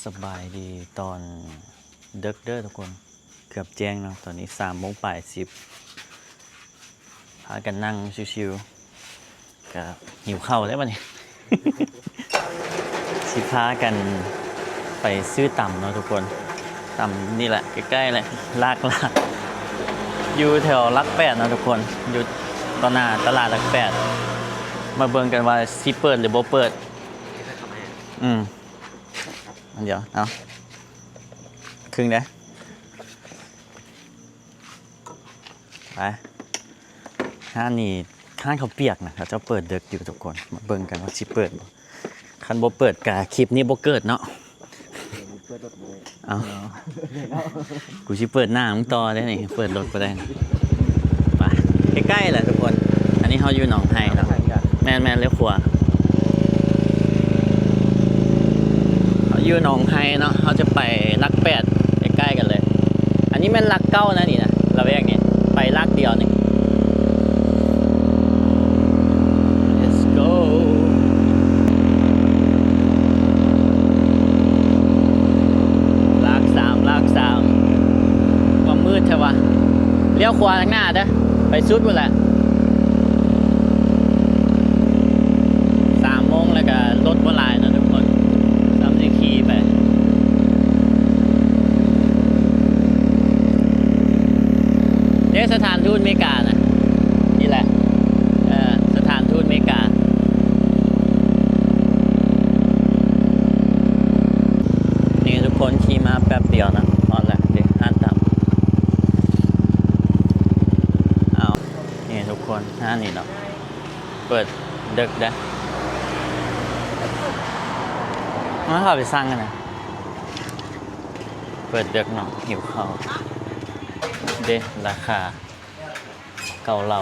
สบายดีตอนเด็กเด้อทุกคนเกือบแจ้งเนาะตอนนี้3:40พากันนั่งชิวๆก็หิวข้าวแล้วบัดนี้ สิพากันไปซื้อตำเนาะทุกคนตำนี่แหละใกล้ๆเลยลากอยู่แถวลักแปดเนาะทุกคนอยู่ตอนหน้าตลาดลักแปดมาเบิ่งกันว่าสิเปิดหรือบ่เปิดเดี๋ยวเอาครึ่งนะไปห้านนี่ห้านเขาเปียกนะครับจะเปิดเด็กอยู่ทุกคนมาเบิ่งกันว่าสิเปิดบ่คันบ่เปิดกะคลิปนี้บ่เกิดเนาะเอากูสิเปิดหน้ามึงต่อได้นี่เปิดรถบ่ได้ไปใกล้ๆแหละทุกคนอันนี้เฮาอยู่หนองไห้เนาะแม่นๆเลี้ยวขวาอยู่หนองไฮเนาะเขาจะไปลักแปดใกล้ๆกันเลยอันนี้มันลักเก้านะนี่นะเราแยกนี่ไปลักเดียวนี่ let's go ลักสามความมืดใช่ปะเลี้ยวขวาทางหน้าเด้อไปสุดหมดแหละ3 โมงแล้วก็รถบนลายนะทุกคนขี่ไปเรียกสถานทูตอเมริกานะนี่แหละสถานทูตอเมริกานี่ทุกคนขี่มาแป๊บเดียวนะตอนแรกเด็กห้านต่ำเอานี่ทุกคนห้านนี่เนาะเปิดดึกได้มาเข้าไปสั่งกันนะเปิดเด็กเนาะหิวข้าวเด้ราคาเกาเหลา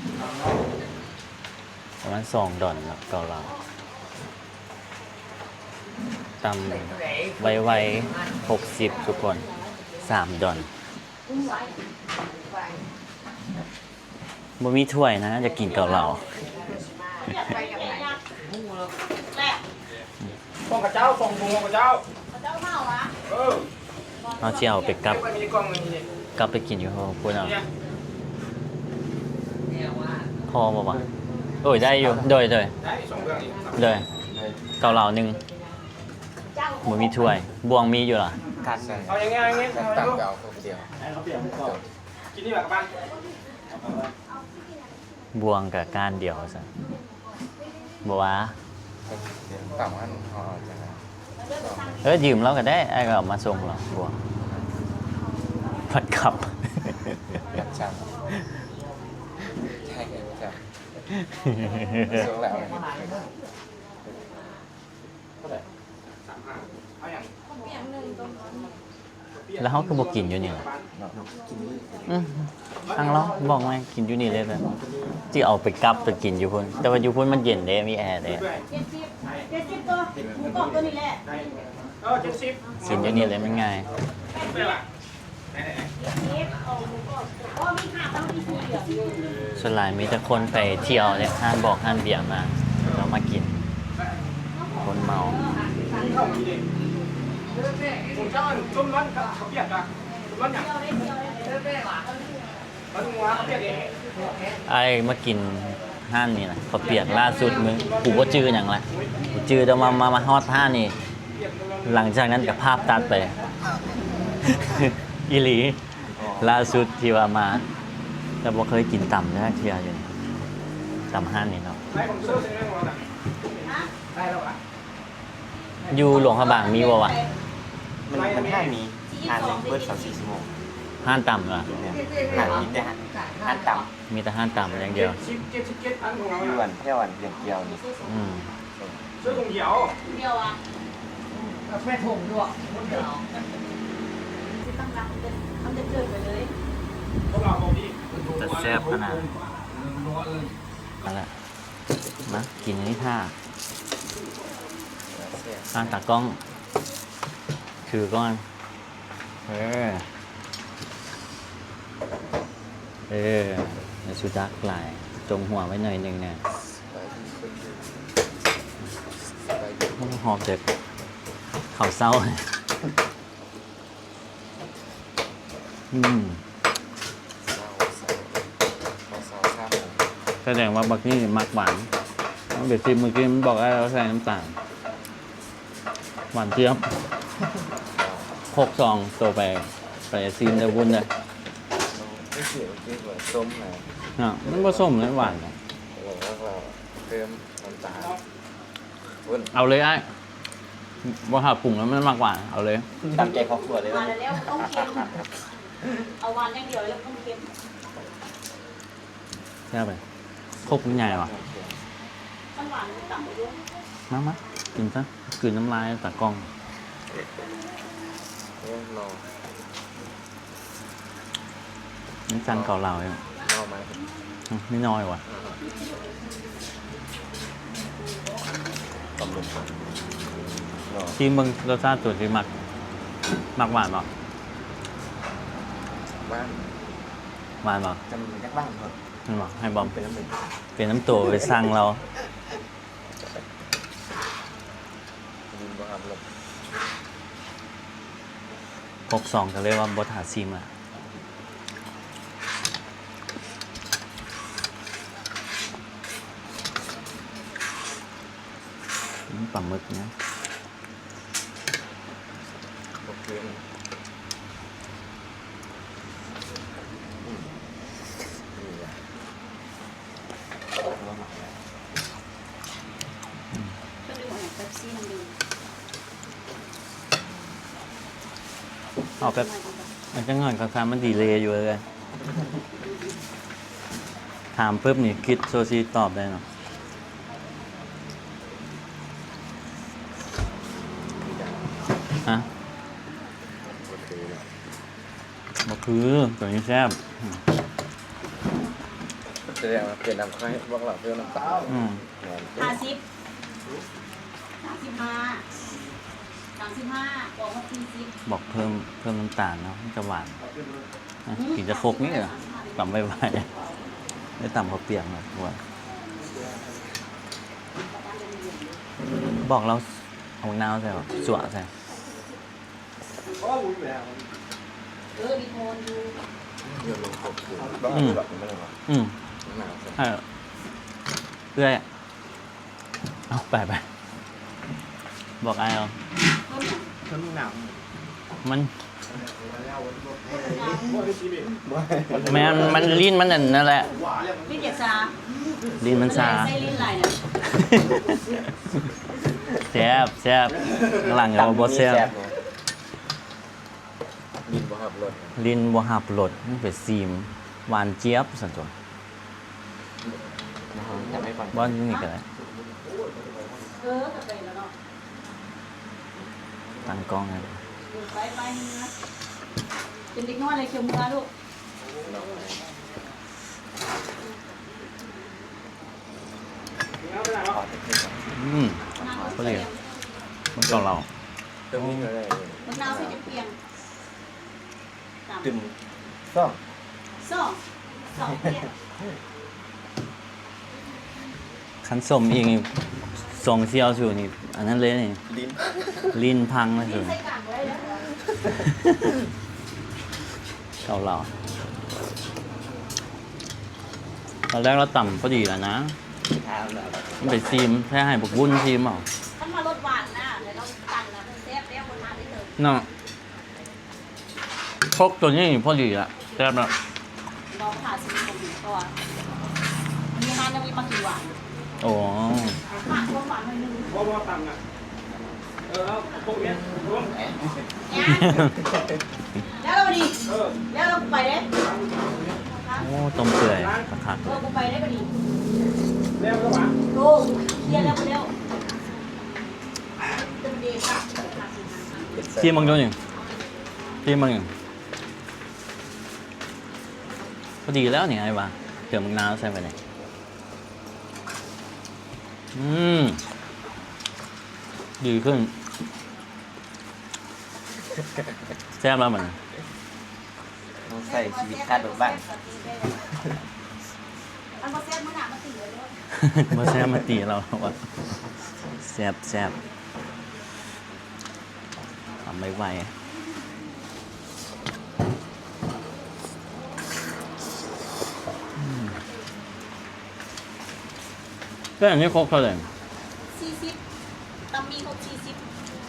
40ประมาณ$2เนาะเกาเหลาตำไว60ทุกคน$3บ่มีถ้วยนะจะกินเกาเหลากองกระเจ้าส่งบุงกระเจ้าเอาเจียวไปกลับไปกินอยู่ห้องพูดเอาพอบ่วะโอ้ยได้อยู่โดยเกาเหลา1บ่มีถ้วยบวงมีอยู่เหรอเอาอย่างเงี้ยตักเอาคนเดียวกินนี่แบบบ้านบวงกับก้านเดียวซะบ่วะต่ำมันพอจะยืมเราก็ได้ไอ้ก็เอามาส่งเราบวงผัดขับอยากช่างใช่เลยจ้ะส่งแล้วแล้วเขาก็บอกกินอยู่นี่ทางเราบอกไงกินอยู่นี่เลยแบบที่เอาไปกลับไปกินอยู่พุ่นแต่ว่าอยู่พุ่นมันเย็นเด้มีแอร์เด้70ตัวหมูกรอบตัวนี้แหละกินอยู่นี่เลยมันง่ายส่วนหลายมีแต่คนไปเที่ยวเนี่ยห้านเบียร์มาเรามากินคนเมาผมชอบจุ่มร้อนเขาเปียกอะจุ่มร้อนอย่างแล้วลุงว่าเขาเปียกเองไอ้มากินห้านนี่นะเขาเปียกล่าสุดมึงกูก็จื้ออย่างไรกูจื้อแต่มาฮอดห้านนี่หลังจากนั้นกับภาพตัดไป อีหลีล่าสุดที่ว่ามาแต่บ่เคยกินต่ำนะเที่ยวอยู่ต่ำห้านนี่เนาะอยู่หลวงพระบางมีบ่วะมันห้างมีห้างเปิด24 ชั่วโมงห้านต่ำเหรอห้างมีแต่ห้างต่ำมีแต่ห้านต่ำอย่างเดียวอยู่วันแค่วันเดียวนี่ซื้อถุงเขียวอ่ะแม่ถุงด้วยเดี๋ยวตั้งรังทำเดินไปเลยพวกเราบอกดีจะแซ่บขนาดนั่นแหละมากินนี่ท่าตั้งตากล้องถือก้อนในสุดักหลายตรงหัวไว้หน่อยนึงเนี่ยหอมเด็ด ข้าวเศร้าอืม เศร้า แสดงว่าบักนี่มักหวานเดี๋ยวชิมเมื่อกี้มันบอกว่าเราใส่น้ำตาลหวานเจี๊ยบ6 ซองตัวไปซีมเดวุ้นเลย ไม่เกี่ยวกับว่าส้มนะ เนาะมันผสมเลยหวานนะ บอกว่าเราเพิ่มน้ำตาลวุ้น เอาเลยไอ้ว่าหาปรุงแล้วมันมักหวานเอาเลย ตามใจครอบครัวเลย มาแล้วต้องเค็มเอาวานอย่างเดียวแล้วต้องเค็ม ใช่ไหมครบใหญ่ว่ะ มันหวานต่ำไปด้วย มากินซะกลืนน้ำลายตากล้อง รอ นี่จานเก่าเราเอง รอไหม ไม่น้อยว่ะ ตำลุงรอ ชิมมึงรสชาติตัวที่มักหวานเปล่ะ บ้าน หวานเปล่ะ จำเป็นยักบ้านครับ มันบอกให้บอม เป็นน้ำหนึ่ง เป็นน้ำตัวไปสั่งเรา ยินว่าครับลม 62ก็เรียกว่าบทหาซิมอ่ะปลาหมึกเนี่ย โอเคนี่แหละ ก็ดูเหมือนเป๊ปซี่มันดี เอาแบบมันจะง่อนคามันดีเลยอยู่เลยถามปุ๊บนี่คิดโซซีตอบได้เนาะฮะ โอเคเลย บ่คือตัวนี้แซ่บ แสดงว่าเป็นน้ำค่อยบอกเราเพิ่มน้ำตาล อืม 50 35บอกว่า40บอกเพิ่มน้ำตาลเนาะมันจะหวานนะกินจะโคกนี่เหรอต่ำไวๆไม่ต่ำเขาวเปียกหน่อยว่าบอกเราเอานาวใส่หรอจั่วใส่ มีโทนดู เดี๋ยวลงขบคือต้องเอาแบบนี้ไม่ได้หรอ อืม หนาวสิ ให้เพื่อยเอาไปบอกไอ้เอา ถ้ามีหนาว มันมันลิ้นมันนั่นแหละ ลิ้นเกียซา ลิ้นมันซา ใส่ลิ้นไหลเนี่ย แซ่บหลังเราบ่แซ่บ ดินบ่ครับรถ ลิ้นบ่หับรสมันเป็นซีมหวานเจี๊ยบสั่นตัว อยากให้ฟัง บ่นี่ก็ได้ ก็เป็นแล้วเนาะ ตั้งกล้องไง ไปนะเป็นเด็กน้อยเลยเขียวมือลูก อืมก็เลยมันเก่าเรา เรื่องนี้ก็ได้ มะนาวใส่เปียง ตึมซ่อม 2เปียง คันสมอีกนี่ส่งเซียวสู่นี่อันนั้นเลยนี่ ลิ้น ลิ้นพังเลยสู่ ใส่กลางไว้แล้ว เก่าเราตอนแรกเราต่ำพอดีแล้วนะ ทางแบบ มันเป็นซีมแค่ให้บุกบุ้นซีมเอา ท่านมารสหวานนะเดี๋ยวเราตั้งนะเซฟแล้วคนทานได้เลย เนาะพกตัวนี้พอดีละแซ่บแล้ว ลองผ่าซิลิโคนก่อนมีฮานจะมีปลากี่หวาน โอ้ หมักหวานหน่อยนึง เพราะว่าตังค์อ่ะเอาพวกเนี้ยรวม แล้วเราดี เออ แล้วเราไปได้ โอ้ต้มเปื่อยตะขัด กูไปได้ก็ดี แล้วก็หวาน โตเคลียร์แล้วไปแล้วเต็มดีค่ะ ซีมบางตัวหนึ่งซีมบางหนึ่งพอดีแล้วเนี่ยไอ้บ้าเติมมะนาวใส่ไปไหนดีขึ้นแซ่บแล้วมัน ต้องใส่ชีวิตคาดแบบบ้าน อันก็แซ่บมันหนามาตีเลยด้วย มาแซ่บมาตีเราว่าแซ่บ ไวๆก็อันนี้ครบเท่าไหร่ 40ตำมีครบ40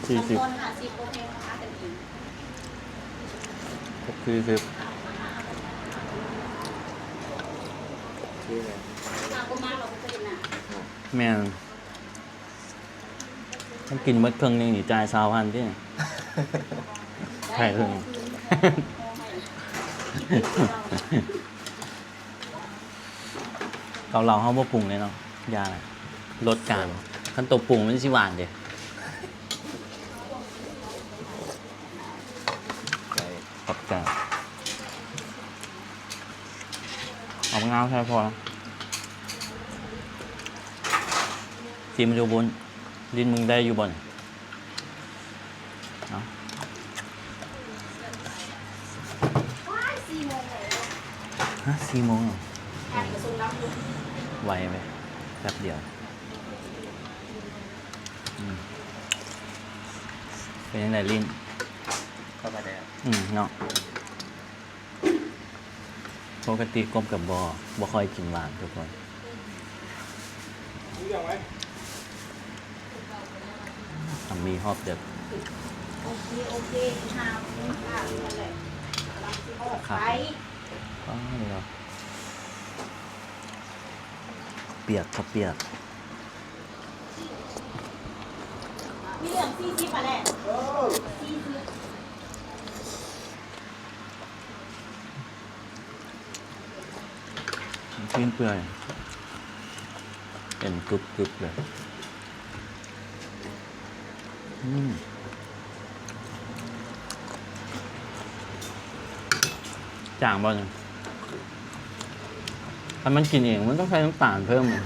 40 ตอน50โอเคนะคะกันเอง ครบ40 ชื่ออะไร มาก็มาเราก็จะน่ะ แม่นต้องกินเมื่อเครื่องนึงนี่จ่าย20,000ที่ ใช่เลย เกาเหลาเฮาบ่ปรุงเลยเนาะยาลดการคันตัวปรุงมันสิหวานเด้ ใจ ขอบใจเอามะนาวใช่พอแล้วซีมันอยู่บนดินมึงได้อยู่บนเอา ว้าย4โมงแล้ว ฮะ4 โมงเหรอ แอบกระทรวงน้ำอยู่ ไวไหมแป๊บเดียวเป็นยังไงลิ้น เข้ามาแล้ว เนาะปกติกบกับ่ค่อยกินหวานทุกคน รู้ยังไหม มีฮอบเด็ด โอเคหาค่ะนั่นแหละกำลังสิออกไป อ๋อนี่เหรอเปียกครับเปียก มีเหลือง40อ่ะแหละ40 ชิ้นเปื่อยเป็นกรึบเลยจางบ่เนี่ยถ้ามันกินเองมันต้องใช้น้ำตาลเพิ่มเลย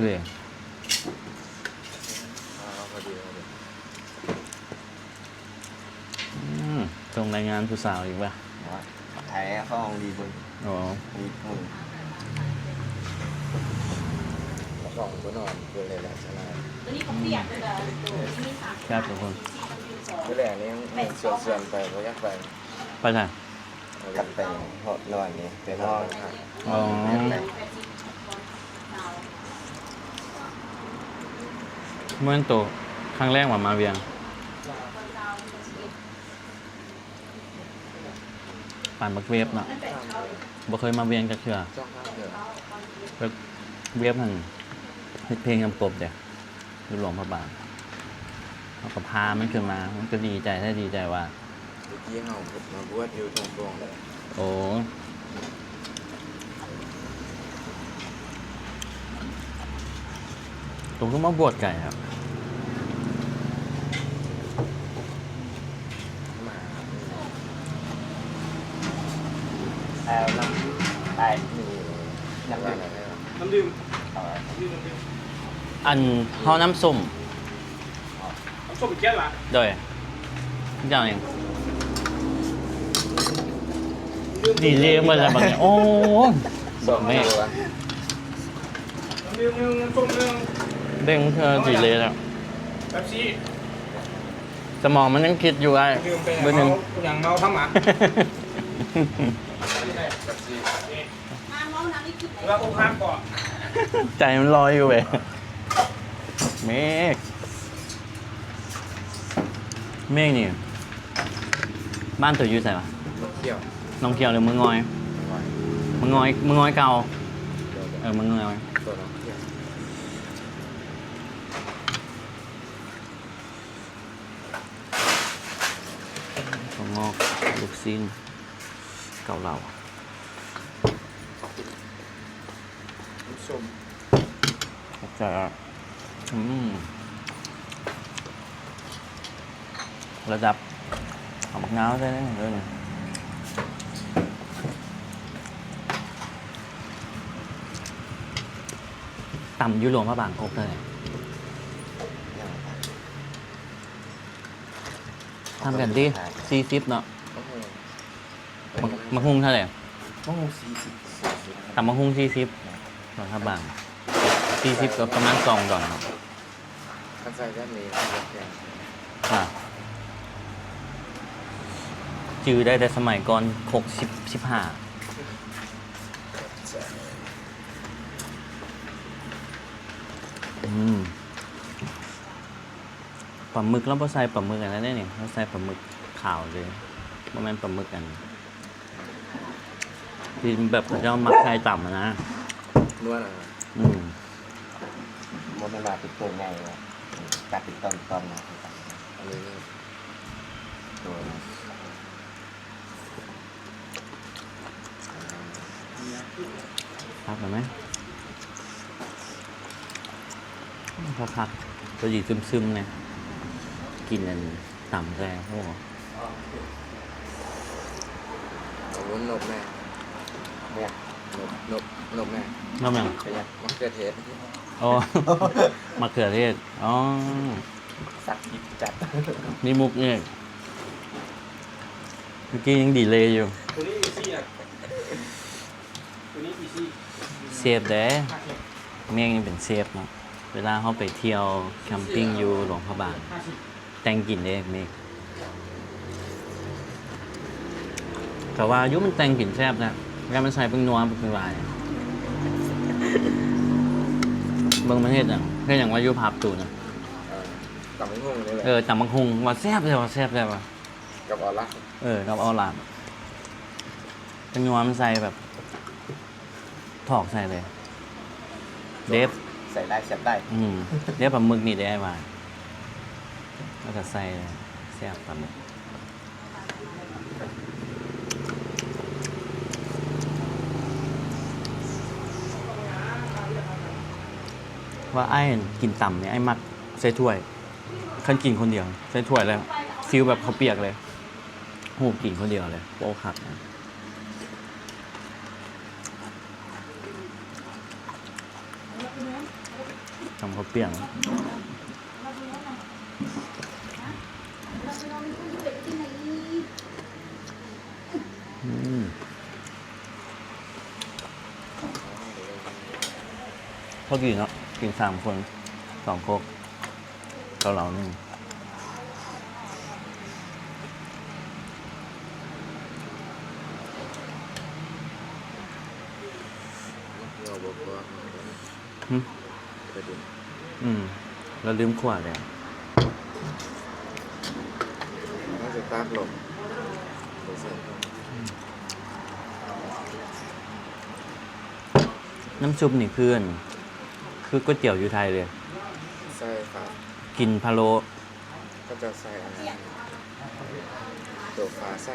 เลย พอดี ตรงรายงานผู้สาวอีกป่ะ ไทยเข้าห้องดีบน อ๋อ ดีห้องสองก็นอนเพื่อเลยแหละใช่ไหม ตัวนี้ก็เปียกเลยตัวนี้3 ครับทุกคน เพื่อแหละนี่ส่วนไปเพราะอยากไป ไปไหน กลับไปเพราะนอนนี่ไปนอนครับ อ๋อเมื่อตัวครั้งแรกว่ามาเวียงป่านบักเวฟเนาะบ่เคยมาเวียงจักเทื่อ จ้องข้าวเดือด เวฟหั่นเฮ็ดเพลงกำกบเด้อยู่หลวงพระบางเขาก็พามันขึ้นมามันก็ดีใจถ้าดีใจว่า เมื่อกี้เฮามาบวชอยู่ตรงตรงเลย โอ้ตรงก็มาบวชไก่ครับ มาน้ำไอ้นี่ยังไง น้ำดื่ม อันเฮาน้ำส้ม น้ำส้มอีกแก้วละ โดยอย่างหนึงดีเลยหมดแล้วบางอย่างโอ้ บอกไม่ น้ำดื่มหนึ่งน้ำส้มหนึ่ง เด้งเธอดีเลยแล้ว แป๊บซี่ สมองมันยังคิดอยู่ไอ้ ดื่มไป เบอร์หนึ่ง อย่างเมาทั้งหมา มาเมาน้ำนี่กินไหน แล้วก็พักก่อน ใจมันลอยอยู่เว้ยเมฆเมฆนี่ บ้านตัวอยู่ไหนวะ เที่ยว น้องเขียวหรือมึงงอยมึงงอยเก่ามึงงอย ตัวน้องเที่ยว ถั่วงอกลูกซิ้นเกาเหลา ส้ม จะระดับเอาบักน้าวได้เลยต่ำยุโรปพระบางครบเลยทำกันดิ40เนาะมะฮุ่งเท่าไหร่ มะฮุ่ง40 ต่ำมะฮุ่ง40หน่อยพระบาง40ก็ประมาณ2 ดอกเนาะ คันใส่ด้านนี้แกง ค่ะ จื้อได้แต่สมัยก่อน15ปลาหมึกแล้วบ่ใส่ปลาหมึกอันนั้นได้นี่เราใส่ปลาหมึกขาวเลยบ่แม่นปลาหมึกอันที่แบบเขาเจ้ามักใส่ต่ำอะนะ นวดอ่ะ มันมาเป็นตัวไงวะตัดเป็นตอนๆนะ อันนี้นี่ตัว พักหน่อยไหมพักตัวดีซึมๆเนี่ยกินอันต่ำแรงโอ้โห ตัววุ้นนกแม่ เนี่ย นกแม่ น้ำยัง เป็นยัง มะเขือเทศ อ๋อ มะเขือเทศอ๋อ สักยิบจัด นี่มุกเนี่ยเมื่อกี้ยังดีเลยอยู่ ตัวนี้อีซี่อ่ะตัวนี้อีซี่ เซฟเด้เมียงยังเป็นเซฟเนาะเวลาเขาไปเที่ยวแคมปิ้งอยู่หลวงพระบางแต่งกลิ่นเองเมกแต่ว่าอายุมันแต่งกลิ่นแซ่บนะแล้วมันใส่เป็นนัวเป็นลายเบิ่งประเทศอย่างเช่นอย่างว่าอยุพับตูนะ ต่ำไม่งงเลยแหละ ตำบักฮุงว่าแซ่บเลยว่าแซ่บเลยว่ะ กับออร่า กับเอาหลามเป็นนัวมันใส่แบบถอกใส่เลย เดฟ ใส่ได้เสียบได้ เดฟปลาหมึกนี่ได้มาแล้วก็ใส่แซ่บปลาหมึกว่าไอ้กินต่ำเนี่ยไอ้มักใส่ถ้วยคันกินคนเดียวใส่ถ้วยแล้วฟิลแบบเขาวเปียกเลยหูกินคนเดียวเลยโป๊คักนะทำเขาวเปียกพอกินเนาะกิน3 คน 2 โคกเกาเหลา1เราบอกว่า หึ กระดิ่ง เราลืมขวดเลย น่าจะตากลมไปใส่ น้ำซุปนี่คือก๋วยเตี๋ยวอยู่ไทยเลย ใส่ครับ กินพะโล้ ก็จะใส่อันนั้นตัวฟ้าไส้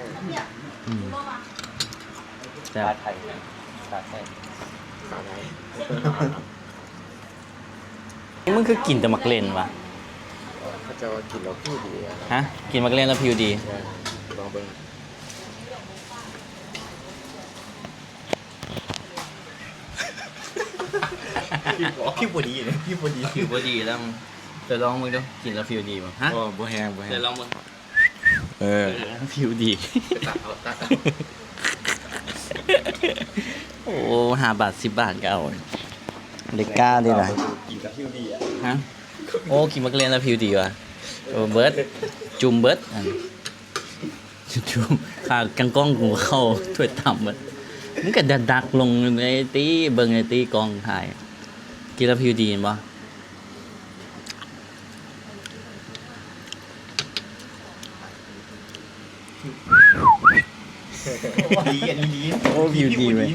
แต่ ปลาไทยปลาไทย ฟ้าไหน มันคือกินแต่มักเลนวะ เขาจะว่ากินแล้วพี่ดีอะ ฮะ กินมักเลนแล้วผิวดี ลองเบิ่ง พี่บดีเลยพี่บดี ผิวบ่ดีแล้วเดี๋ยวลองมึงดูกินแล้วผิวดีป่ะฮะ โอ้บัวแหงบัวแห เดี๋ย ง วลองมึง ผิวดี ตัดเอาตัดเอา โอ้5 บาท 10 บาทก็เอาเด็กกล้าดีนะ กินกับพี่ดีอ่ะ ฮะ โอ้กินมักเลนแล้วผิวดีว่ะโอ้เบิร์ดจุ่มเบิร์ดอันจุ่มขากังกล้องกูเข้าถ้วยต่ำมันมันก็ดักลงในตีเบิ่งในตีกองถ่ายกินแล้วผิวดีเห็นป่ะ ดีอันนี้ดี โอ้ผิวดีเลย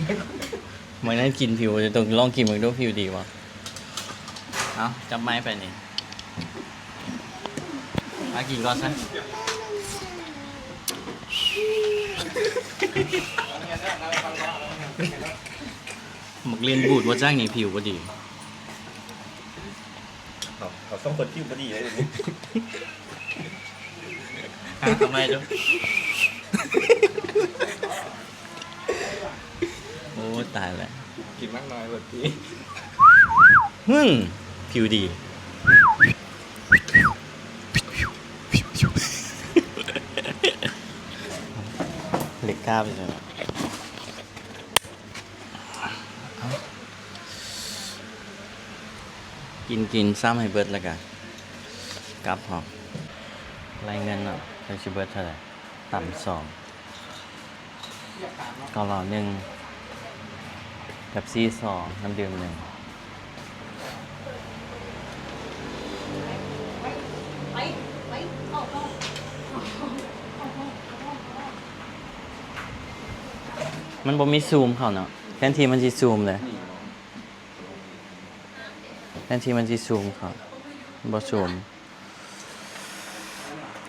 มันนั้นกินผิวจะต้องลองกินมันดูผิวดีป่ะเอาจับไม้ไปนี่มากินก่อนซะหมักเรียนบูดว่าจ้างนี่ผิวก็ดี เขาต้องคนพี่บดีเลยนี่ ทำไมดูโอ้ตายแล้ว กินมากน้อยแบบพี่ ผิวดีเหล็กกล้าไปเลยกินซ้ำให้เบิร์ดแล้วกันกลับพอรายเงินเนาะไปชิเบิร์ดเท่าไหร่ต่ำ2 เกาเหลา1แบบซี2น้ำดื่ม1 ไปเข้า มันบ่มีซูมเขาเนาะแทนที่มันสิซูมเลยแทนที่มันสิซูมเขาบ่ซูม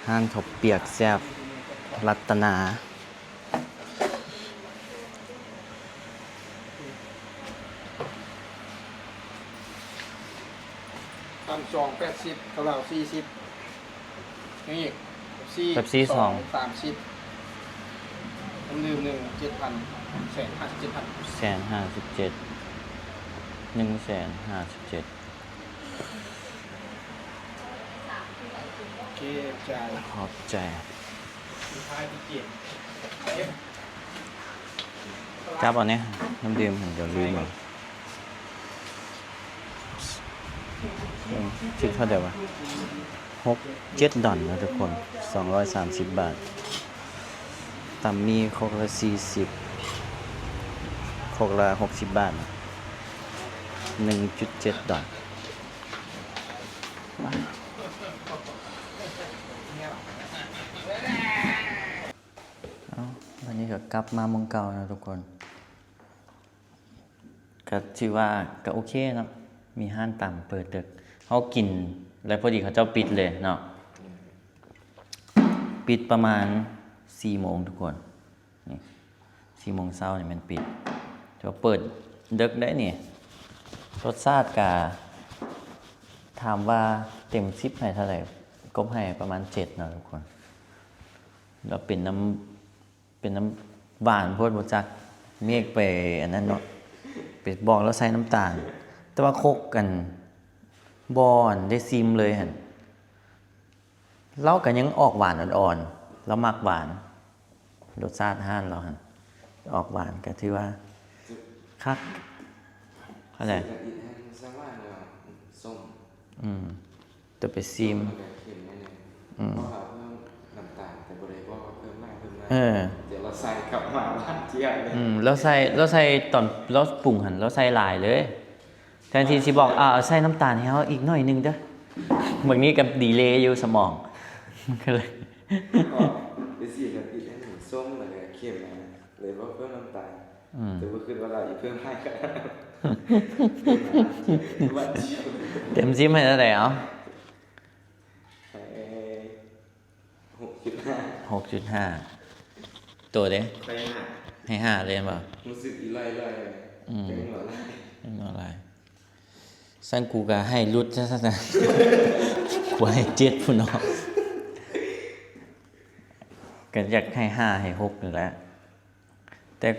ห้านเขาวเปียกแซ่บรัตนา 1,280กะเหล่า40นี่อีกแบบซี2 30น้ำดื่ม1 7,000 157,000 157,157โอเคจ่าย ขอบใจ สุดท้ายที่เกียรติ จับเอาเนี่ยน้ำดื่มผมเดี๋ยวลืมเอาคิดเท่าเดียววะ6-7 ดอลนะทุกคน230 บาทตำมีโคกละ40โคกละ60 บาท 1.7 ดอลวันนี้ก็กลับมาเมืองเก่านะทุกคนก็ถือว่าก็โอเคเนาะมีห้านต่ำเปิดดึกเขากินแล้วพอดีเขาเจ้าปิดเลยเนาะปิดประมาณ4 โมงทุกคนนี่4 โมงเช้านี่มันปิดจะเปิดดึกได้นี่รสชาติกาถามว่าเต็ม10ให้เท่าไหร่ก็ให้ประมาณ7เนาะทุกคนแล้วเป็นน้ำหวานโพดบ่จักเมฆไปอันนั้นเนาะไปบอกแล้วใส่น้ำตาลแต่ว่าโคกกันบอนได้ซิมเลยหั่นเราก็ยังออกหวานอ่อนๆแล้วมักหวานรสชาติห้านเราหั่นออกหวานก็ถือว่าคักเข้าใจ แต่อีกอันสร้างว่าเนี่ยส้ม ตัวไปซิม แล้วก็เค็มนิดนึงเพราะว่าเพิ่มน้ำตาลแต่บริเวณว่าเพิ่มมาก เดี๋ยวเราใส่กลับมาบ้านเที่ยงเลย แล้วใส่ตอนเราปรุงหั่นเราใส่หลายเลยแทนที่สิบอกเอาใส่น้ำตาลให้เฮาอีกหน่อยนึงเด้อบางนี้กับดีเลย์อยู่สมองก็เลย ก็ไปสีกับอีกอันหนึ่งส้มแล้วก็เค็มนะเลยว่าเพิ่มน้ำตาลแต่ว่าคือว่าเราอีกเพิ่มให้กันวันเที่ยว เต็มซิมให้เท่าไหร่เอา 6.5 ตัวเด้ ไปหา ให้5เลยบ่ รู้สึกอีไล่ๆเป็นหัวไล่ ไม่เอาอะไรสั้นกูก็ให้รุดซะกูให้7พุ่นเนาะก็อยากให้5ให้6นี่แหละแต่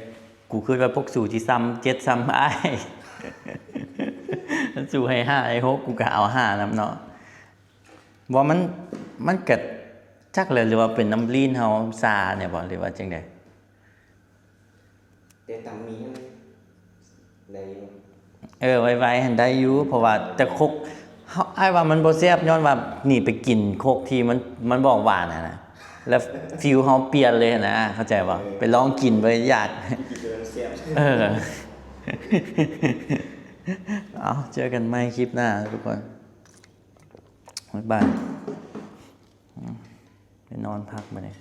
กูคิดว่าพวกสู่ที่ซ้ำ7ซ้ำอ้ายสู่ให้5ให้6กูก็เอา5นำเนาะว่ามันเกิดจักเลยหรือว่าเป็นน้ำลีนเฮาซาเนี่ยบ่หรือว่าจังได๋ แต่ตำมีใน ไว้ๆหันได้อยู่เพราะว่าแต่คกเฮาอ้ายว่ามันบ่แซ่บย้อนว่านี่ไปกินโคกที่มันบอกหวานนะแล้วฟิลเฮาเปลี่ยนเลยนะเข้าใจบ่ไปลองกินไปอยาก กินเดินเสียบ เอาเจอกันใหม่คลิปหน้าทุกคนบ๊ายบายไปนอนพักมาเลย